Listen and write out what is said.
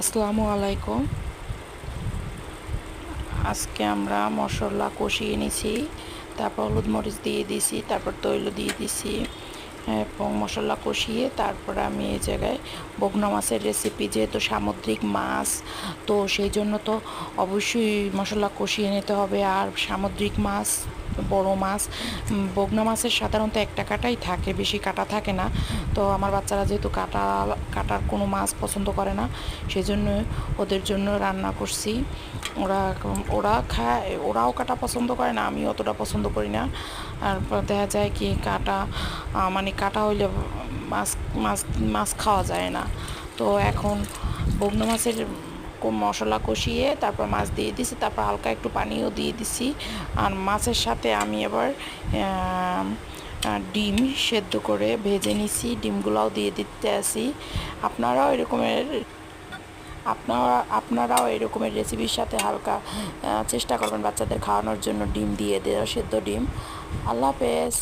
আসসালামু আলাইকুম। আজকে আমরা মশলা কষিয়ে নিছি, তারপর হলুদ মরিচ দিয়ে দিছি, তারপর তৈল দিয়ে দিছি এবং মশলা কষিয়ে তারপর আমি এই জায়গায় বগনা মাছের রেসিপি, যেহেতু সামুদ্রিক মাছ তো সেই জন্য তো অবশ্যই মশলা কষিয়ে নিতে হবে। আর সামুদ্রিক মাছ, বড় মাছ, বগনা মাছের সাধারণত একটা কাটাই থাকে, বেশি কাটা থাকে না। তো আমার বাচ্চারা যেহেতু কাটার কোনো মাছ পছন্দ করে না, সেই জন্য ওদের জন্য রান্না করছি। ওরা ওরা খায়, ওরাও কাটা পছন্দ করে না, আমি অতটা পছন্দ করি না। আর দেখা যায় কি কাটা মানে কাটা হইলে মাছ মাছ মাছ খাওয়া যায় না। তো এখন বগনা মাছের মশলা কষিয়ে তারপর মাছ দিয়ে দিছি, তারপর হালকা একটু পানিও দিয়ে দিছি। আর মাছের সাথে আমি এবার ডিম সেদ্ধ করে ভেজে নিছি, ডিমগুলাও দিয়ে দিতে আসি। আপনারাও এরকমের আপনারাও এরকমের রেসিপির সাথে হালকা চেষ্টা করবেন বাচ্চাদের খাওয়ানোর জন্য, ডিম দিয়ে দেওয়া, সেদ্ধ ডিম। আল্লাহ হাফেজ।